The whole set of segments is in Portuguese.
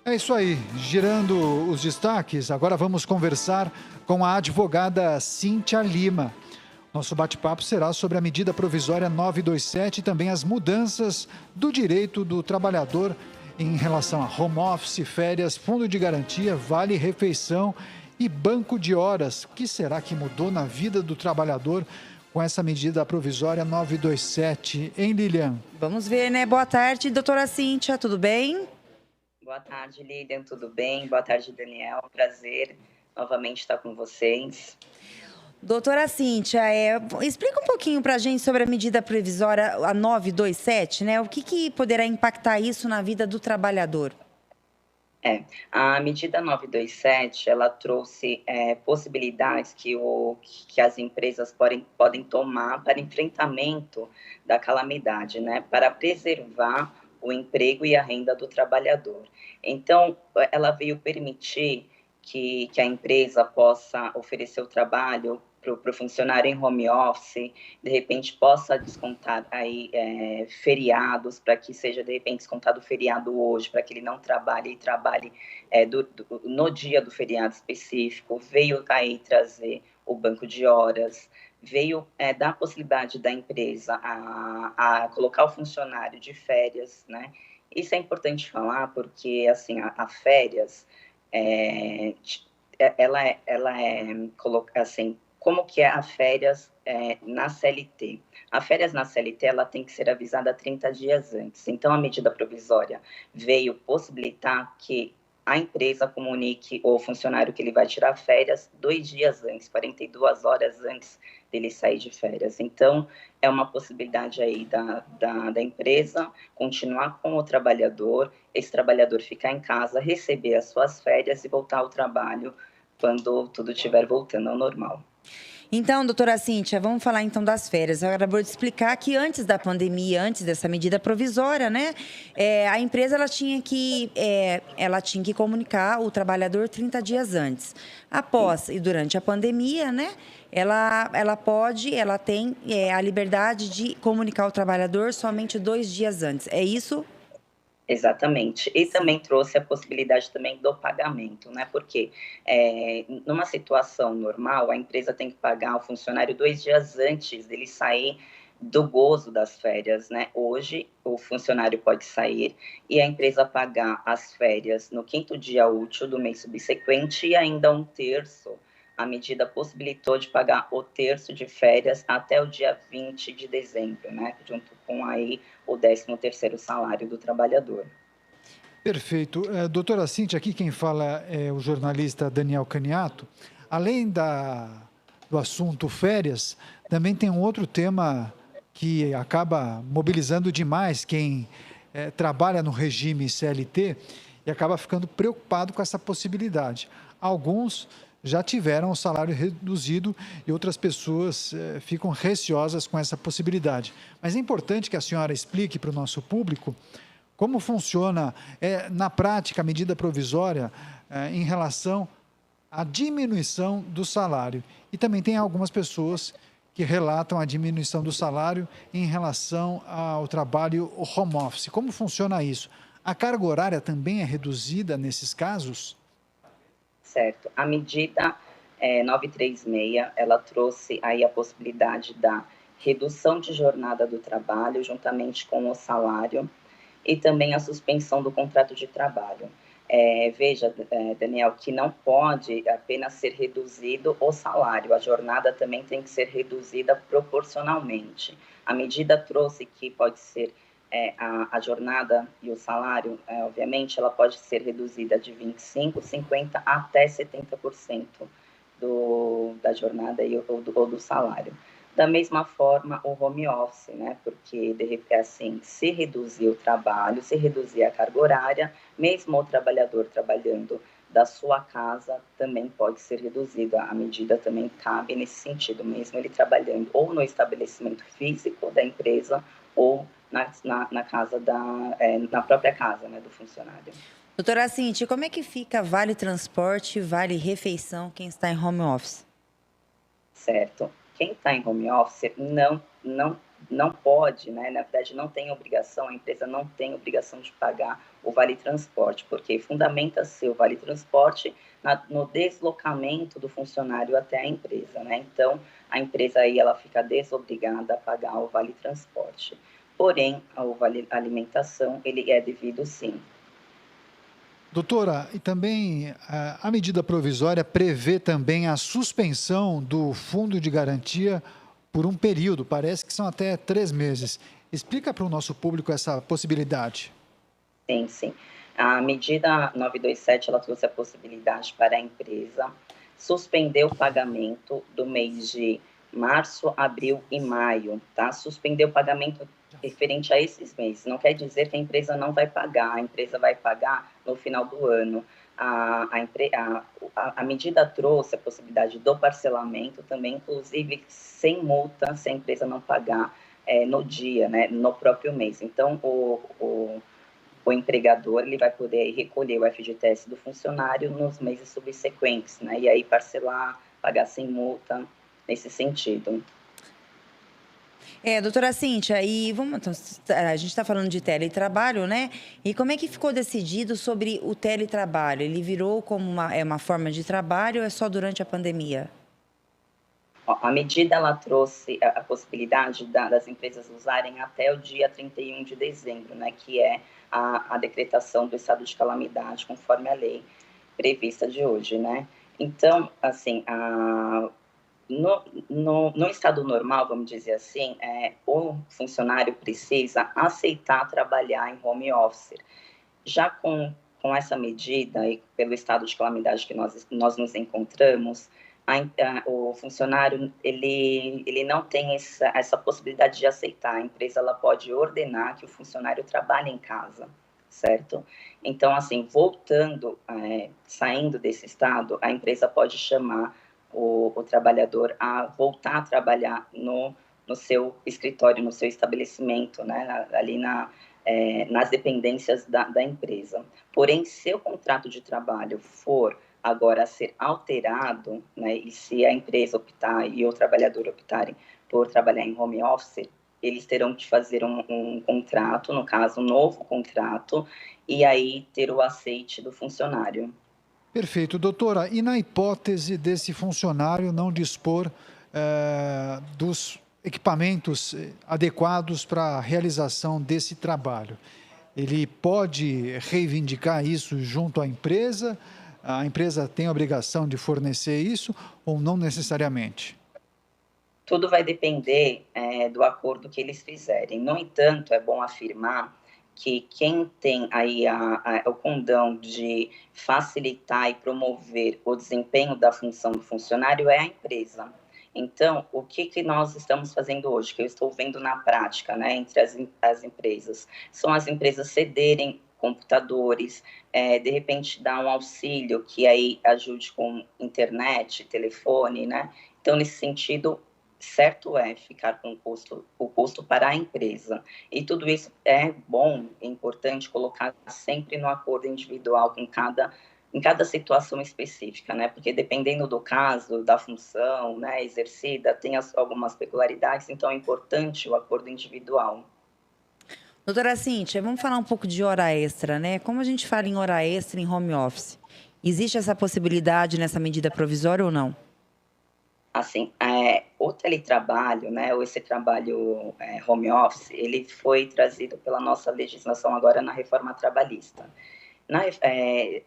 É isso aí, girando os destaques, agora vamos conversar com a advogada Cíntia Lima. Nosso bate-papo será sobre a medida provisória 927 e também as mudanças do direito do trabalhador em relação a home office, férias, fundo de garantia, vale-refeição e banco de horas. O que será que mudou na vida do trabalhador com essa medida provisória 927, hein, Lilian? Vamos ver, né? Boa tarde, doutora Cíntia, tudo bem? Boa tarde, Lilian, tudo bem? Boa tarde, Daniel. Prazer novamente estar com vocês. Doutora Cíntia, explica um pouquinho para a gente sobre a medida provisória, a 927, né? O que poderá impactar isso na vida do trabalhador? A medida 927, ela trouxe possibilidades que as empresas podem tomar para enfrentamento da calamidade, né? Para preservar o emprego e a renda do trabalhador. Então, ela veio permitir que a empresa possa oferecer o trabalho para o funcionário em home office, de repente possa descontar aí feriados, para que seja de repente descontado o feriado hoje, para que ele não trabalhe e trabalhe no dia do feriado específico. Veio aí trazer o banco de horas, veio dar a possibilidade da empresa a colocar o funcionário de férias, né? Isso é importante falar porque, assim, a férias, ela assim, como que é a férias na CLT? A férias na CLT, ela tem que ser avisada 30 dias antes. Então, a medida provisória veio possibilitar que a empresa comunique o funcionário que ele vai tirar férias 2 dias antes, 42 horas antes dele sair de férias. Então, é uma possibilidade aí da empresa continuar com o trabalhador, esse trabalhador ficar em casa, receber as suas férias e voltar ao trabalho quando tudo estiver voltando ao normal. Então, doutora Cíntia, vamos falar então das férias. Eu acabou de explicar que antes da pandemia, antes dessa medida provisória, né, a empresa ela tinha que comunicar o trabalhador 30 dias antes. Após e durante a pandemia, né, ela tem a liberdade de comunicar o trabalhador somente 2 dias antes. É isso? Exatamente. E também trouxe a possibilidade também do pagamento, né? Porque numa situação normal, a empresa tem que pagar o funcionário 2 dias antes dele sair do gozo das férias, né? Hoje, o funcionário pode sair e a empresa pagar as férias no 5º dia útil do mês subsequente e ainda 1/3. A medida possibilitou de pagar o terço de férias até o dia 20 de dezembro, né? Junto com aí o 13º salário do trabalhador. Perfeito. Doutora Cíntia, aqui quem fala é o jornalista Daniel Caniato. Além do assunto férias, também tem um outro tema que acaba mobilizando demais quem trabalha no regime CLT e acaba ficando preocupado com essa possibilidade. Alguns já tiveram o salário reduzido e outras pessoas ficam receosas com essa possibilidade. Mas é importante que a senhora explique para o nosso público como funciona, na prática, a medida provisória em relação à diminuição do salário. E também tem algumas pessoas que relatam a diminuição do salário em relação ao trabalho home office. Como funciona isso? A carga horária também é reduzida nesses casos? Certo. A medida 936, ela trouxe aí a possibilidade da redução de jornada do trabalho juntamente com o salário e também a suspensão do contrato de trabalho. Veja, Daniel, que não pode apenas ser reduzido o salário, a jornada também tem que ser reduzida proporcionalmente. A medida trouxe que pode ser a jornada e o salário, obviamente, ela pode ser reduzida de 25%, 50% até 70% da jornada ou do salário. Da mesma forma, o home office, né? Porque, de repente, assim, se reduzir o trabalho, se reduzir a carga horária, mesmo o trabalhador trabalhando da sua casa, também pode ser reduzido. A medida também cabe nesse sentido, mesmo ele trabalhando ou no estabelecimento físico da empresa ou na casa na própria casa, né, do funcionário. Doutora Cíntia, como é que fica vale transporte, vale refeição quem está em home office? Certo. Quem está em home office não não pode, né, na verdade não tem obrigação, a empresa não tem obrigação de pagar o Vale Transporte, porque fundamenta-se o Vale Transporte no deslocamento do funcionário até a empresa, né? Então, a empresa aí ela fica desobrigada a pagar o Vale Transporte. Porém, o Vale Alimentação, ele é devido sim. Doutora, e também a medida provisória prevê também a suspensão do fundo de garantia por um período, parece que são até 3 meses. Explica para o nosso público essa possibilidade. Sim, sim. A medida 927, ela trouxe a possibilidade para a empresa suspender o pagamento do mês de março, abril e maio, tá? Suspender o pagamento referente a esses meses. Não quer dizer que a empresa não vai pagar, a empresa vai pagar no final do ano. A medida trouxe a possibilidade do parcelamento também, inclusive sem multa, se a empresa não pagar no dia, né, no próprio mês. Então, o empregador ele vai poder recolher o FGTS do funcionário nos meses subsequentes, né? E aí parcelar, pagar sem multa, nesse sentido. Doutora Cíntia, e vamos, então, a gente está falando de teletrabalho, né? E como é que ficou decidido sobre o teletrabalho? Ele virou como uma forma de trabalho ou é só durante a pandemia? A medida ela trouxe a possibilidade das empresas usarem até o dia 31 de dezembro, né, que é a decretação do estado de calamidade, conforme a lei prevista de hoje, né? Então, assim, no estado normal, vamos dizer assim, o funcionário precisa aceitar trabalhar em home office. Já com essa medida e pelo estado de calamidade que nós nos encontramos, o funcionário ele não tem essa possibilidade de aceitar. A empresa ela pode ordenar que o funcionário trabalhe em casa, certo? Então, assim, saindo desse estado, a empresa pode chamar o trabalhador a voltar a trabalhar no seu escritório, no seu estabelecimento, né? Ali nas dependências da empresa. Porém, se o contrato de trabalho for agora a ser alterado, né, e se a empresa optar e o trabalhador optarem por trabalhar em home office, eles terão que fazer um contrato, no caso, um novo contrato, e aí ter o aceite do funcionário. Perfeito. Doutora, e na hipótese desse funcionário não dispor dos equipamentos adequados para a realização desse trabalho, ele pode reivindicar isso junto à empresa? A empresa tem a obrigação de fornecer isso ou não necessariamente? Tudo vai depender do acordo que eles fizerem. No entanto, é bom afirmar que quem tem aí o condão de facilitar e promover o desempenho da função do funcionário é a empresa. Então, o que nós estamos fazendo hoje, que eu estou vendo na prática, né, entre as empresas, são as empresas cederem computadores, de repente dar um auxílio que aí ajude com internet, telefone, né? Então, nesse sentido, certo é ficar com o custo para a empresa. E tudo isso é bom, é importante colocar sempre no acordo individual em cada situação específica, né? Porque dependendo do caso, da função, né, exercida, tem algumas peculiaridades, então é importante o acordo individual. Doutora Cíntia, vamos falar um pouco de hora extra, né? Como a gente fala em hora extra em home office? Existe essa possibilidade nessa medida provisória ou não? Assim, o teletrabalho, né, ou esse trabalho home office, ele foi trazido pela nossa legislação agora na reforma trabalhista.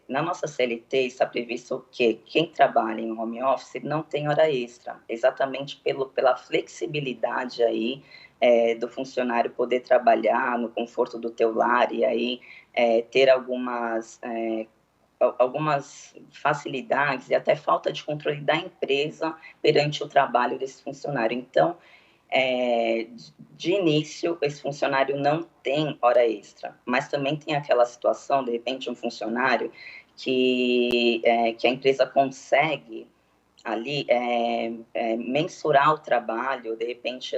Na nossa CLT está previsto que quem trabalha em home office não tem hora extra, exatamente pela flexibilidade aí do funcionário poder trabalhar no conforto do teu lar e aí ter algumas facilidades e até falta de controle da empresa perante o trabalho desse funcionário. Então, de início, esse funcionário não tem hora extra, mas também tem aquela situação, de repente, um funcionário que a empresa consegue ali mensurar o trabalho, de repente,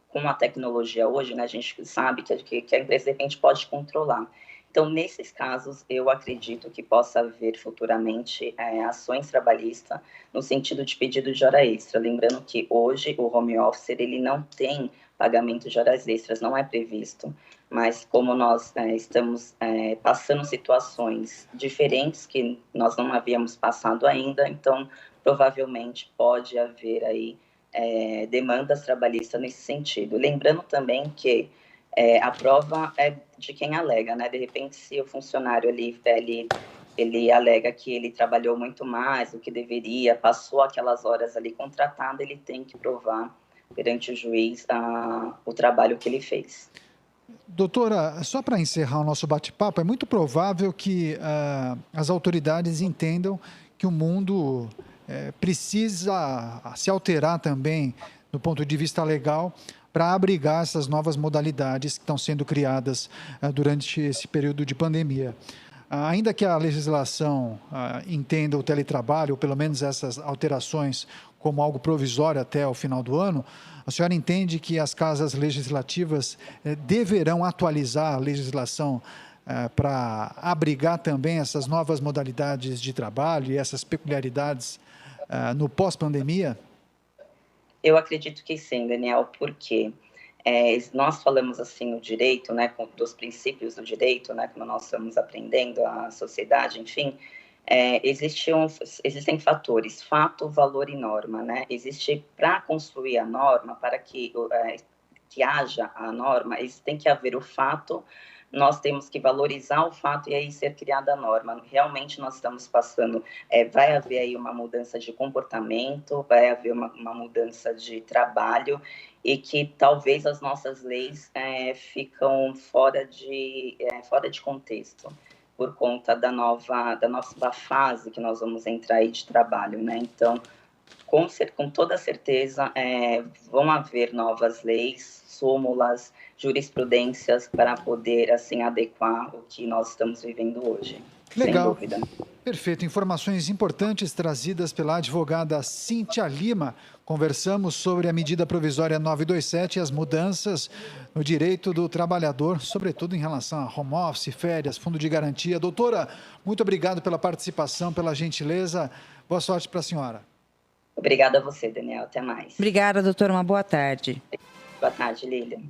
com a tecnologia hoje, né, a gente sabe que a empresa, de repente, pode controlar. Então, nesses casos, eu acredito que possa haver futuramente ações trabalhistas no sentido de pedido de hora extra. Lembrando que hoje o home office ele não tem pagamento de horas extras não é previsto, mas como nós estamos passando situações diferentes que nós não havíamos passado ainda, então provavelmente pode haver aí demandas trabalhistas nesse sentido. Lembrando também que a prova é de quem alega, né? De repente, se o funcionário ali, ele alega que ele trabalhou muito mais do que deveria, passou aquelas horas ali contratado, ele tem que provar perante o juiz o trabalho que ele fez. Doutora, só para encerrar o nosso bate-papo, é muito provável que as autoridades entendam que o mundo precisa se alterar também do ponto de vista legal para abrigar essas novas modalidades que estão sendo criadas durante esse período de pandemia. Ainda que a legislação entenda o teletrabalho, ou pelo menos essas alterações, como algo provisório até o final do ano, a senhora entende que as casas legislativas deverão atualizar a legislação para abrigar também essas novas modalidades de trabalho e essas peculiaridades no pós-pandemia? Eu acredito que sim, Daniel, porque nós falamos assim o direito, né, dos princípios do direito, né, como nós estamos aprendendo a sociedade, enfim, existem fatores, fato, valor e norma, né? Existe para construir a norma, para que haja a norma, tem que haver o fato. Nós temos que valorizar o fato e aí ser criada a norma. Realmente nós estamos passando, vai haver aí uma mudança de comportamento, vai haver uma mudança de trabalho e que talvez as nossas leis ficam fora de contexto por conta da nova fase que nós vamos entrar aí de trabalho, né? Então, com toda certeza, vão haver novas leis, súmulas, jurisprudências para poder, assim, adequar o que nós estamos vivendo hoje. Legal. Sem dúvida. Perfeito. Informações importantes trazidas pela advogada Cíntia Lima. Conversamos sobre a medida provisória 927 e as mudanças no direito do trabalhador, sobretudo em relação a home office, férias, fundo de garantia. Doutora, muito obrigado pela participação, pela gentileza. Boa sorte para a senhora. Obrigada a você, Daniel. Até mais. Obrigada, doutora. Uma boa tarde. Boa tarde, Lilian.